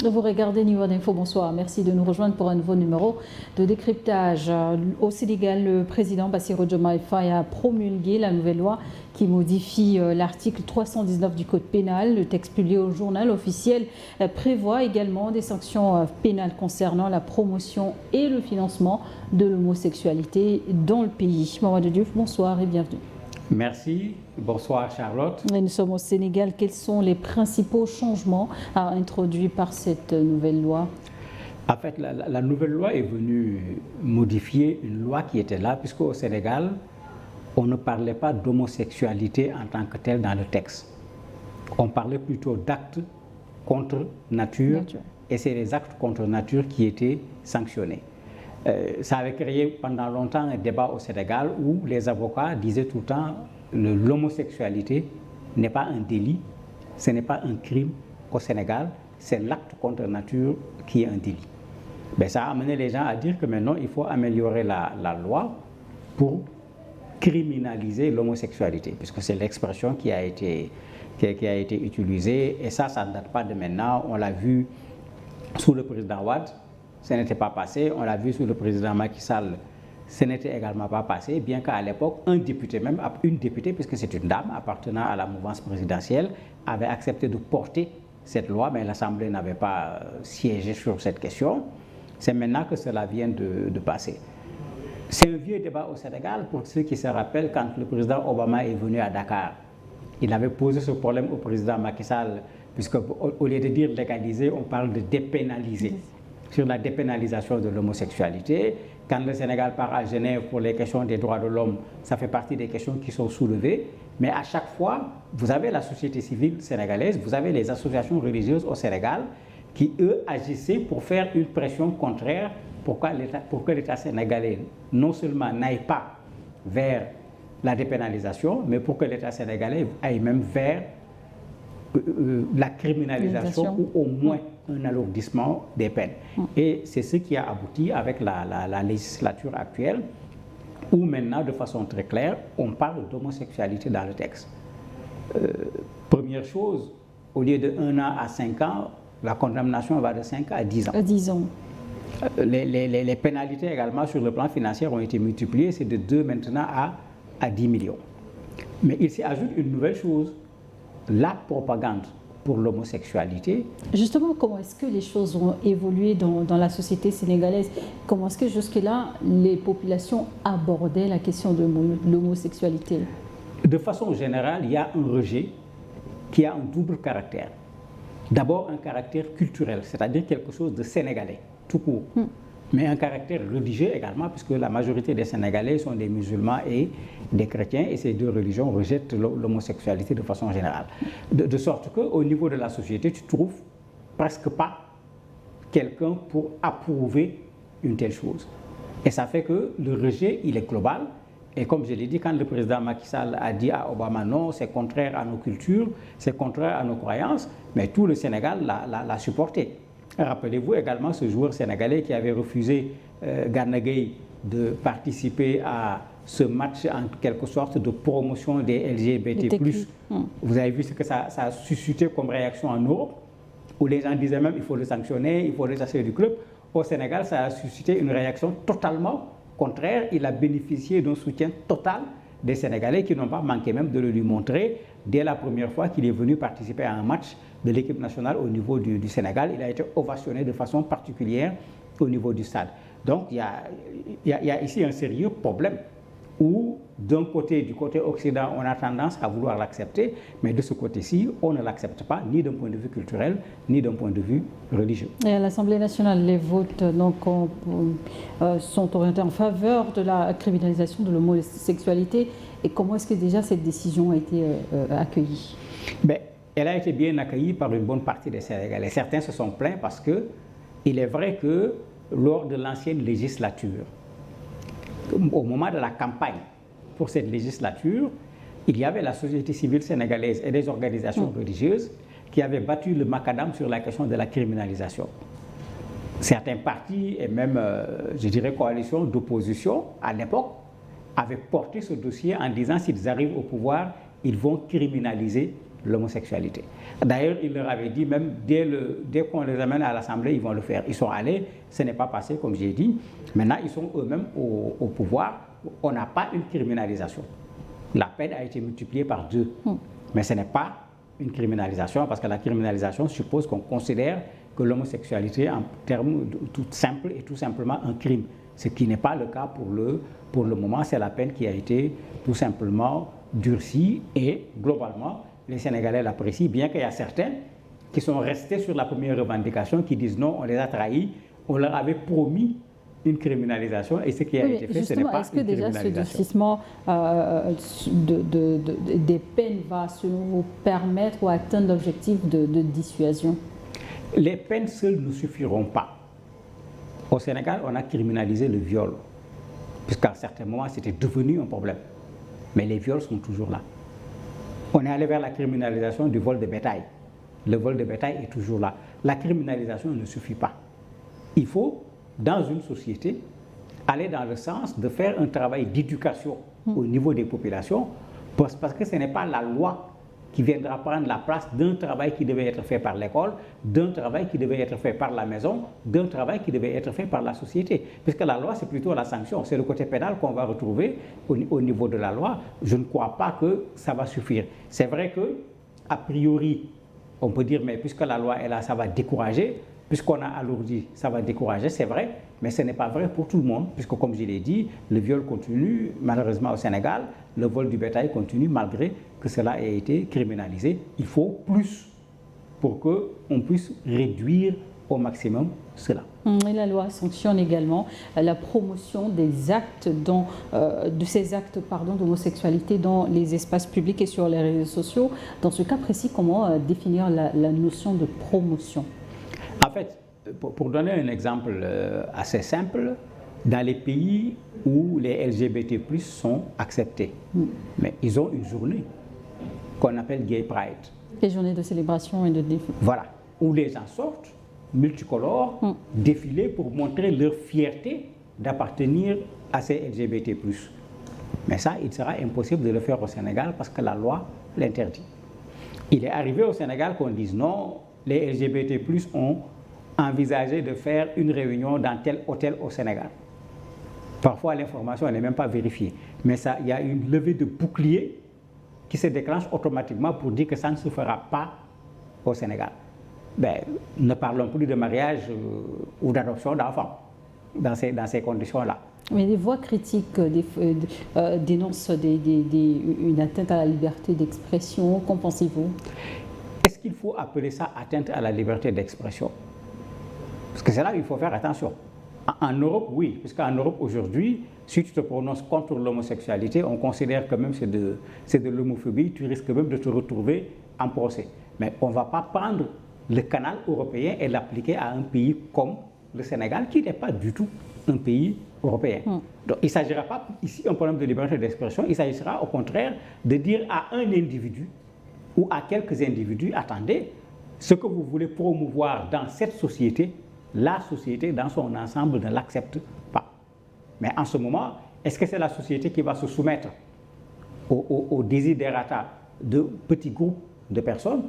Vous regardez Niveau d'Info, bonsoir. Merci de nous rejoindre pour un nouveau numéro de décryptage. Au Sénégal, le président Bassirou Diomaye Faye a promulgué la nouvelle loi qui modifie l'article 319 du Code pénal. Le texte publié au journal officiel prévoit également des sanctions pénales concernant la promotion et le financement de l'homosexualité dans le pays. Mamadou Diouf, bonsoir et bienvenue. Merci. Bonsoir Charlotte. Nous sommes au Sénégal. Quels sont les principaux changements introduits par cette nouvelle loi? En fait, la nouvelle loi est venue modifier une loi qui était là, puisque au Sénégal, on ne parlait pas d'homosexualité en tant que telle dans le texte. On parlait plutôt d'actes contre nature, et c'est les actes contre nature qui étaient sanctionnés. Ça avait créé pendant longtemps un débat au Sénégal où les avocats disaient tout le temps que l'homosexualité n'est pas un délit, ce n'est pas un crime au Sénégal, c'est l'acte contre nature qui est un délit. Ben, ça a amené les gens à dire que maintenant il faut améliorer la loi pour criminaliser l'homosexualité, puisque c'est l'expression qui a été utilisée, et ça ne date pas de maintenant. On l'a vu sous le président Wade, ce n'était pas passé. On l'a vu sous le président Macky Sall, ce n'était également pas passé, bien qu'à l'époque, un député, même une députée, puisque c'est une dame appartenant à la mouvance présidentielle, avait accepté de porter cette loi, mais l'Assemblée n'avait pas siégé sur cette question. C'est maintenant que cela vient de passer. C'est un vieux débat au Sénégal, pour ceux qui se rappellent, quand le président Obama est venu à Dakar. Il avait posé ce problème au président Macky Sall, puisque au lieu de dire légaliser, on parle de dépénaliser. Sur la dépénalisation de l'homosexualité. Quand le Sénégal part à Genève pour les questions des droits de l'homme, ça fait partie des questions qui sont soulevées. Mais à chaque fois, vous avez la société civile sénégalaise, vous avez les associations religieuses au Sénégal qui, eux, agissaient pour faire une pression contraire pour que l'État sénégalais non seulement n'aille pas vers la dépénalisation, mais pour que l'État sénégalais aille même vers la criminalisation ou au moins un alourdissement des peines. Et c'est ce qui a abouti avec la législature actuelle, où maintenant, de façon très claire, on parle d'homosexualité dans le texte. Première chose, au lieu de 1 an à 5 ans, la condamnation va de 5 à 10 ans. À 10 ans. Les pénalités également sur le plan financier ont été multipliées, c'est de 2 maintenant à 10 millions. Mais il s'y ajoute une nouvelle chose, la propagande pour l'homosexualité. Justement, comment est-ce que les choses ont évolué dans la société sénégalaise? Comment est-ce que jusque-là, les populations abordaient la question de l'homosexualité? De façon générale, il y a un rejet qui a un double caractère. D'abord, un caractère culturel, c'est-à-dire quelque chose de sénégalais, tout court. Mais un caractère religieux également, puisque la majorité des Sénégalais sont des musulmans et des chrétiens, et ces deux religions rejettent l'homosexualité de façon générale. De sorte qu'au niveau de la société, tu ne trouves presque pas quelqu'un pour approuver une telle chose. Et ça fait que le rejet, il est global. Et comme je l'ai dit, quand le président Macky Sall a dit à Obama non, c'est contraire à nos cultures, c'est contraire à nos croyances, mais tout le Sénégal l'a supporté. Rappelez-vous également ce joueur sénégalais qui avait refusé Gana Gueye de participer à ce match en quelque sorte de promotion des LGBT+. Vous avez vu ce que ça a suscité comme réaction en Europe, où les gens disaient même il faut le sanctionner, il faut le chasser du club. Au Sénégal, ça a suscité une réaction totalement contraire. Il a bénéficié d'un soutien total des Sénégalais qui n'ont pas manqué même de le lui montrer dès la première fois qu'il est venu participer à un match de l'équipe nationale au niveau du Sénégal. Il a été ovationné de façon particulière au niveau du stade. Donc il y a ici un sérieux problème où d'un côté, du côté occident, on a tendance à vouloir l'accepter, mais de ce côté-ci, on ne l'accepte pas, ni d'un point de vue culturel, ni d'un point de vue religieux. Et à l'Assemblée nationale, les votes donc, sont orientés en faveur de la criminalisation de l'homosexualité. Et comment est-ce que déjà cette décision a été accueillie? Elle a été bien accueillie par une bonne partie des Sénégalais. Certains se sont plaints parce qu'il est vrai que lors de l'ancienne législature, au moment de la campagne pour cette législature, il y avait la société civile sénégalaise et des organisations religieuses qui avaient battu le macadam sur la question de la criminalisation. Certains partis et même, je dirais, coalitions d'opposition à l'époque avaient porté ce dossier en disant s'ils arrivent au pouvoir, ils vont criminaliser l'homosexualité. D'ailleurs, il leur avait dit, même dès qu'on les amène à l'Assemblée, ils vont le faire. Ils sont allés, ce n'est pas passé, comme j'ai dit. Maintenant, ils sont eux-mêmes au pouvoir. On n'a pas une criminalisation. La peine a été multipliée par 2. Mais ce n'est pas une criminalisation, parce que la criminalisation suppose qu'on considère que l'homosexualité, en termes tout simple, est tout simplement un crime. Ce qui n'est pas le cas pour le moment. C'est la peine qui a été tout simplement durcie et globalement, les Sénégalais l'apprécient, bien qu'il y a certains qui sont restés sur la première revendication, qui disent non, on les a trahis, on leur avait promis une criminalisation et ce qui a été fait, ce n'est pas une criminalisation. Est-ce que déjà ce durcissement des peines va, selon vous, permettre ou atteindre l'objectif de dissuasion? Les peines seules ne suffiront pas. Au Sénégal, on a criminalisé le viol, puisqu'à certains moments, c'était devenu un problème. Mais les viols sont toujours là. On est allé vers la criminalisation du vol de bétail. Le vol de bétail est toujours là. La criminalisation ne suffit pas. Il faut, dans une société, aller dans le sens de faire un travail d'éducation au niveau des populations, parce que ce n'est pas la loi qui viendra prendre la place d'un travail qui devait être fait par l'école, d'un travail qui devait être fait par la maison, d'un travail qui devait être fait par la société. Puisque la loi, c'est plutôt la sanction, c'est le côté pénal qu'on va retrouver au niveau de la loi. Je ne crois pas que ça va suffire. C'est vrai que, a priori, on peut dire, mais puisque la loi est là, ça va décourager. Puisqu'on a alourdi, ça va décourager, c'est vrai, mais ce n'est pas vrai pour tout le monde, puisque comme je l'ai dit, le viol continue, malheureusement au Sénégal, le vol du bétail continue, malgré que cela ait été criminalisé. Il faut plus pour qu'on puisse réduire au maximum cela. Et la loi sanctionne également la promotion des actes de ces actes d'homosexualité dans les espaces publics et sur les réseaux sociaux. Dans ce cas précis, comment définir la notion de promotion? En fait, pour donner un exemple assez simple, dans les pays où les LGBT+ sont acceptés, mais ils ont une journée qu'on appelle Gay Pride. Les journées de célébration et de défilé. Voilà, où les gens sortent, multicolores, défiler pour montrer leur fierté d'appartenir à ces LGBT+. Mais ça, il sera impossible de le faire au Sénégal parce que la loi l'interdit. Il est arrivé au Sénégal qu'on dise non, les LGBT+ ont envisagé de faire une réunion dans tel hôtel au Sénégal. Parfois, l'information n'est même pas vérifiée. Mais il y a une levée de bouclier qui se déclenche automatiquement pour dire que ça ne se fera pas au Sénégal. Ne parlons plus de mariage ou d'adoption d'enfants dans ces conditions-là. Mais les voix critiques dénoncent une atteinte à la liberté d'expression. Qu'en pensez-vous? Est-ce qu'il faut appeler ça atteinte à la liberté d'expression? Parce que c'est là où il faut faire attention. En Europe, oui, parce qu'en Europe, aujourd'hui, si tu te prononces contre l'homosexualité, on considère que même c'est de l'homophobie, tu risques même de te retrouver en procès. Mais on ne va pas prendre le canal européen et l'appliquer à un pays comme le Sénégal, qui n'est pas du tout un pays européen. Donc il ne s'agira pas ici d'un problème de liberté d'expression, il s'agira au contraire de dire à un individu ou à quelques individus, attendez, ce que vous voulez promouvoir dans cette société, la société dans son ensemble ne l'accepte pas. Mais en ce moment, est-ce que c'est la société qui va se soumettre au desiderata de petits groupes de personnes,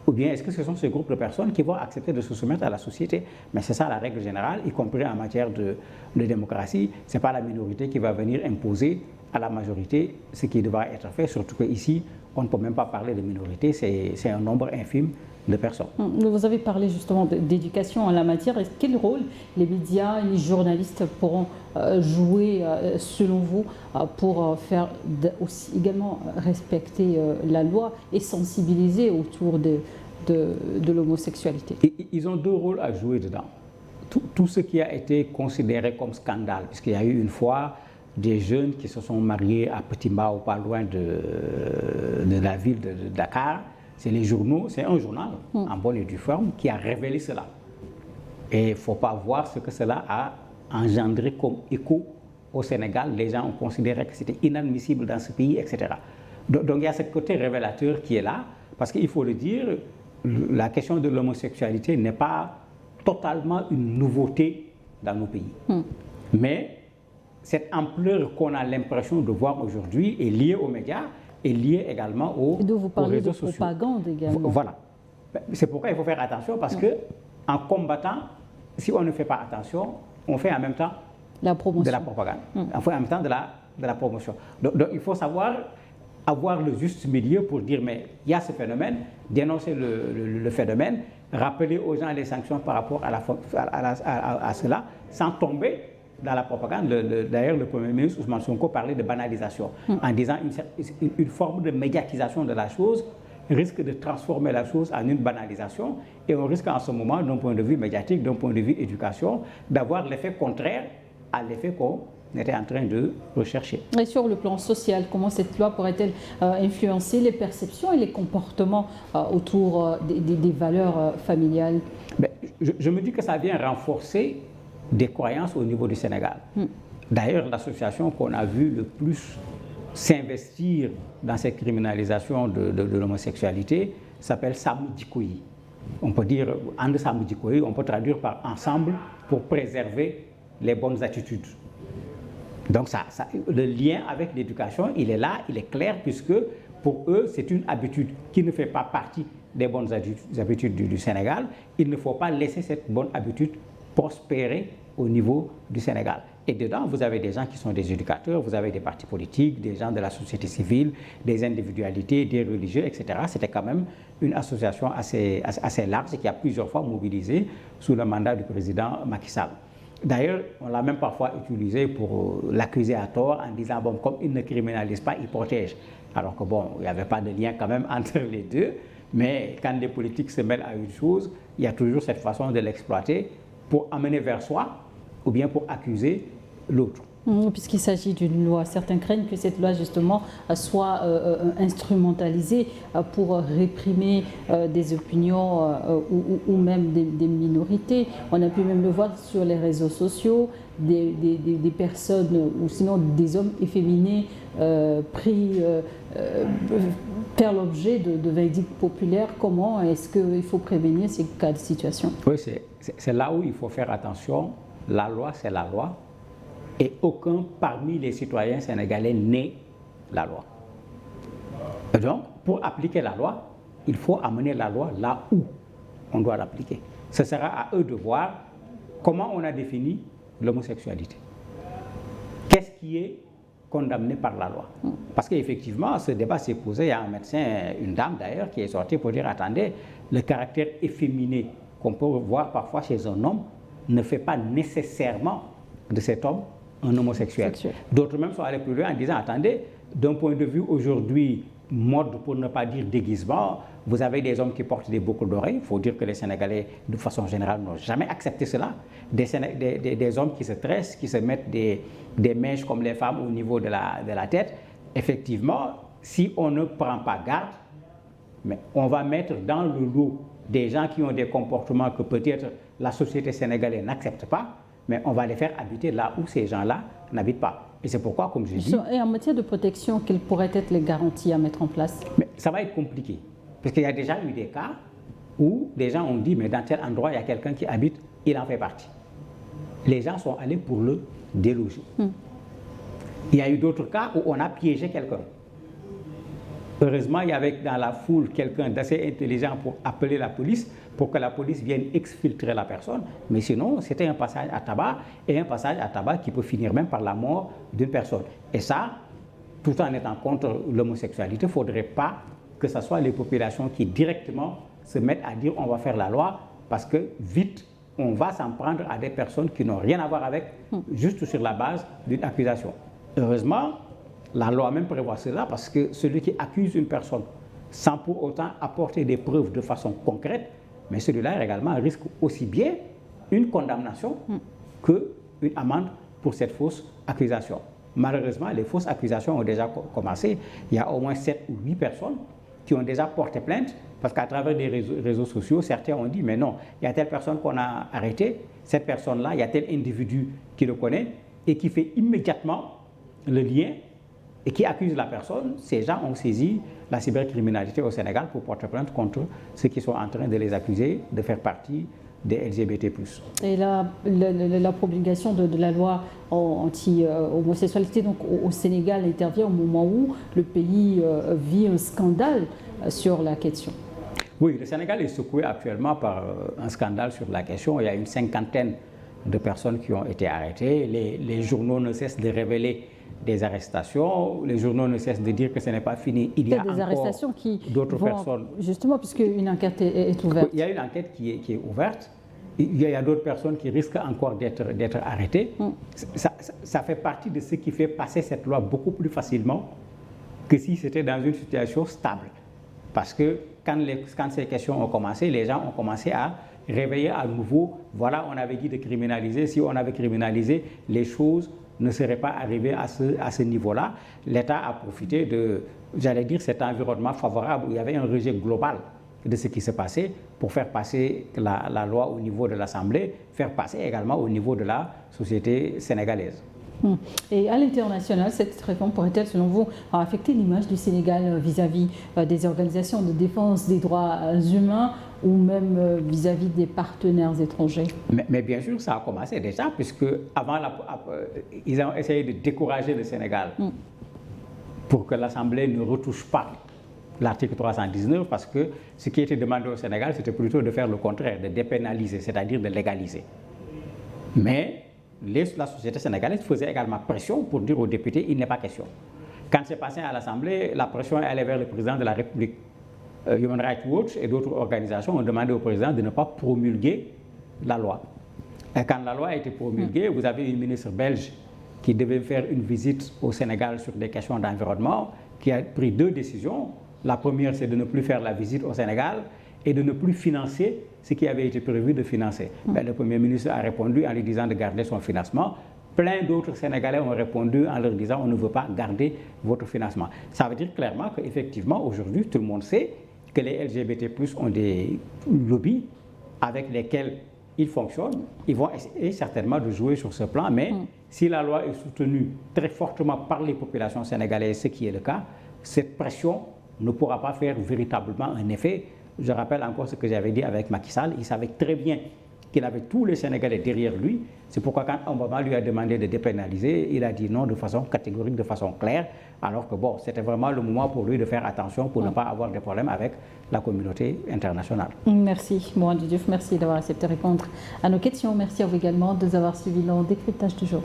ou bien est-ce que ce sont ces groupes de personnes qui vont accepter de se soumettre à la société? Mais c'est ça la règle générale, y compris en matière de démocratie. Ce n'est pas la minorité qui va venir imposer à la majorité ce qui devra être fait, surtout qu'ici, on ne peut même pas parler de minorité, c'est un nombre infime de personnes. Vous avez parlé justement d'éducation en la matière. Quel rôle les médias et les journalistes pourront jouer, selon vous, pour faire aussi également respecter la loi et sensibiliser autour de l'homosexualité? Ils ont 2 rôles à jouer dedans. Tout ce qui a été considéré comme scandale, puisqu'il y a eu une fois des jeunes qui se sont mariés à Petit Mbao, pas loin de la ville de Dakar. C'est les journaux, c'est un journal en bonne et due forme qui a révélé cela. Et il ne faut pas voir ce que cela a engendré comme écho au Sénégal. Les gens ont considéré que c'était inadmissible dans ce pays, etc. Donc il y a ce côté révélateur qui est là, parce qu'il faut le dire, la question de l'homosexualité n'est pas totalement une nouveauté dans nos pays. Mais cette ampleur qu'on a l'impression de voir aujourd'hui est liée aux médias, est liée également aux réseaux sociaux. Propagande également. Voilà. C'est pourquoi il faut faire attention parce que en combattant, si on ne fait pas attention, on fait en même temps de la propagande. On fait en même temps de la promotion. Donc, il faut savoir avoir le juste milieu pour dire mais il y a ce phénomène, dénoncer le phénomène, rappeler aux gens les sanctions par rapport à cela, sans tomber dans la propagande. D'ailleurs, le Premier ministre Ousmane Sonko parlait de banalisation, en disant une forme de médiatisation de la chose risque de transformer la chose en une banalisation, et on risque en ce moment, d'un point de vue médiatique, d'un point de vue éducation, d'avoir l'effet contraire à l'effet qu'on était en train de rechercher. Et sur le plan social, comment cette loi pourrait-elle influencer les perceptions et les comportements autour des valeurs familiales? Je me dis que ça vient renforcer des croyances au niveau du Sénégal. D'ailleurs, l'association qu'on a vu le plus s'investir dans cette criminalisation de l'homosexualité s'appelle Sàmm Jikko Yi. On peut dire, And Sàmm Jikko Yi, on peut traduire par ensemble pour préserver les bonnes attitudes. Donc le lien avec l'éducation, il est là, il est clair, puisque pour eux, c'est une habitude qui ne fait pas partie des bonnes habitudes du Sénégal. Il ne faut pas laisser cette bonne habitude prospérer au niveau du Sénégal. Et dedans, vous avez des gens qui sont des éducateurs, vous avez des partis politiques, des gens de la société civile, des individualités, des religieux, etc. C'était quand même une association assez large qui a plusieurs fois mobilisé sous le mandat du président Macky Sall. D'ailleurs, on l'a même parfois utilisé pour l'accuser à tort en disant, bon, comme il ne criminalise pas, il protège. Alors que bon, il n'y avait pas de lien quand même entre les deux. Mais quand les politiques se mêlent à une chose, il y a toujours cette façon de l'exploiter pour amener vers soi ou bien pour accuser l'autre. Puisqu'il s'agit d'une loi, certains craignent que cette loi justement soit instrumentalisée pour réprimer des opinions ou même des minorités. On a pu même le voir sur les réseaux sociaux, des personnes ou sinon des hommes efféminés faire l'objet de verdicts populaires. Comment est-ce qu'il faut prévenir ces cas de situation? Oui, c'est là où il faut faire attention. La loi, c'est la loi. Et aucun parmi les citoyens sénégalais n'est la loi. Et donc, pour appliquer la loi, il faut amener la loi là où on doit l'appliquer. Ce sera à eux de voir comment on a défini l'homosexualité. Qu'est-ce qui est condamné par la loi? Parce qu'effectivement, ce débat s'est posé. Il y a un médecin, une dame d'ailleurs, qui est sortie pour dire, attendez, le caractère efféminé qu'on peut voir parfois chez un homme ne fait pas nécessairement de cet homme un homosexuel. D'autres même sont allés plus loin en disant, attendez, d'un point de vue aujourd'hui, mode pour ne pas dire déguisement, vous avez des hommes qui portent des boucles d'oreilles. Il faut dire que les Sénégalais, de façon générale, n'ont jamais accepté cela. Des hommes qui se tressent, qui se mettent des mèches comme les femmes au niveau de la tête. Effectivement, si on ne prend pas garde, mais on va mettre dans le lot des gens qui ont des comportements que peut-être la société sénégalaise n'accepte pas, mais on va les faire habiter là où ces gens-là n'habitent pas. Et c'est pourquoi, comme je dis... Et en matière de protection, quelles pourraient être les garanties à mettre en place? Mais ça va être compliqué. Parce qu'il y a déjà eu des cas où des gens ont dit, mais dans tel endroit, il y a quelqu'un qui habite, il en fait partie. Les gens sont allés pour le déloger. Il y a eu d'autres cas où on a piégé quelqu'un. Heureusement, il y avait dans la foule quelqu'un d'assez intelligent pour appeler la police, pour que la police vienne exfiltrer la personne. Mais sinon, c'était un passage à tabac, et un passage à tabac qui peut finir même par la mort d'une personne. Et ça, tout en étant contre l'homosexualité, il ne faudrait pas que ce soit les populations qui directement se mettent à dire on va faire la loi, parce que vite, on va s'en prendre à des personnes qui n'ont rien à voir avec, juste sur la base d'une accusation. Heureusement, la loi même prévoit cela, parce que celui qui accuse une personne sans pour autant apporter des preuves de façon concrète, mais celui-là également risque aussi bien une condamnation qu'une amende pour cette fausse accusation. Malheureusement, les fausses accusations ont déjà commencé. Il y a au moins 7 ou 8 personnes qui ont déjà porté plainte, parce qu'à travers des réseaux sociaux, certains ont dit, mais non, il y a telle personne qu'on a arrêtée, cette personne-là, il y a tel individu qui le connaît, et qui fait immédiatement le lien et qui accuse la personne. Ces gens ont saisi la cybercriminalité au Sénégal pour porter plainte contre ceux qui sont en train de les accuser de faire partie des LGBT+. Et la promulgation de la loi anti-homosexualité donc au Sénégal intervient au moment où le pays vit un scandale sur la question. Oui, le Sénégal est secoué actuellement par un scandale sur la question. Il y a une 50aine de personnes qui ont été arrêtées. Les journaux ne cessent de révéler des arrestations. Les journaux ne cessent de dire que ce n'est pas fini. Il y a des arrestations qui d'autres personnes. Justement, puisque une enquête est ouverte. Il y a une enquête qui est ouverte. Il y a d'autres personnes qui risquent encore d'être arrêtées. Ça fait partie de ce qui fait passer cette loi beaucoup plus facilement que si c'était dans une situation stable. Parce que quand ces questions ont commencé, les gens ont commencé à réveiller à nouveau. Voilà, on avait dit de criminaliser. Si on avait criminalisé, les choses ne seraient pas arrivées à ce niveau-là. L'État a profité de, j'allais dire, cet environnement favorable où il y avait un rejet global de ce qui se passait pour faire passer la loi au niveau de l'Assemblée, faire passer également au niveau de la société sénégalaise. Et à l'international, cette réforme pourrait-elle, selon vous, affecter l'image du Sénégal vis-à-vis des organisations de défense des droits humains ou même vis-à-vis des partenaires étrangers? Mais bien sûr, ça a commencé déjà, puisque avant ils ont essayé de décourager le Sénégal pour que l'Assemblée ne retouche pas l'article 319, parce que ce qui était demandé au Sénégal, c'était plutôt de faire le contraire, de dépénaliser, c'est-à-dire de légaliser. Mais la société sénégalaise faisait également pression pour dire aux députés, il n'est pas question. Quand c'est passé à l'Assemblée, la pression allait vers le président de la République. Human Rights Watch et d'autres organisations ont demandé au président de ne pas promulguer la loi. Et quand la loi a été promulguée, vous avez une ministre belge qui devait faire une visite au Sénégal sur des questions d'environnement, qui a pris 2 décisions. La première, c'est de ne plus faire la visite au Sénégal et de ne plus financer ce qui avait été prévu de financer. Le Premier ministre a répondu en lui disant de garder son financement. Plein d'autres Sénégalais ont répondu en leur disant on ne veut pas garder votre financement. Ça veut dire clairement qu'effectivement, aujourd'hui, tout le monde sait que les LGBT+ ont des lobbies avec lesquels ils fonctionnent. Ils vont essayer certainement de jouer sur ce plan, mais si la loi est soutenue très fortement par les populations sénégalaises, ce qui est le cas, cette pression ne pourra pas faire véritablement un effet. Je rappelle encore ce que j'avais dit avec Macky Sall. Il savait très bien qu'il avait tous les Sénégalais derrière lui. C'est pourquoi quand Obama lui a demandé de dépénaliser, il a dit non de façon catégorique, de façon claire, alors que bon, c'était vraiment le moment pour lui de faire attention pour ne pas avoir de problème avec la communauté internationale. Merci, Mohamed Diouf. Merci d'avoir accepté de répondre à nos questions. Merci à vous également de nous avoir suivis le décryptage du jour.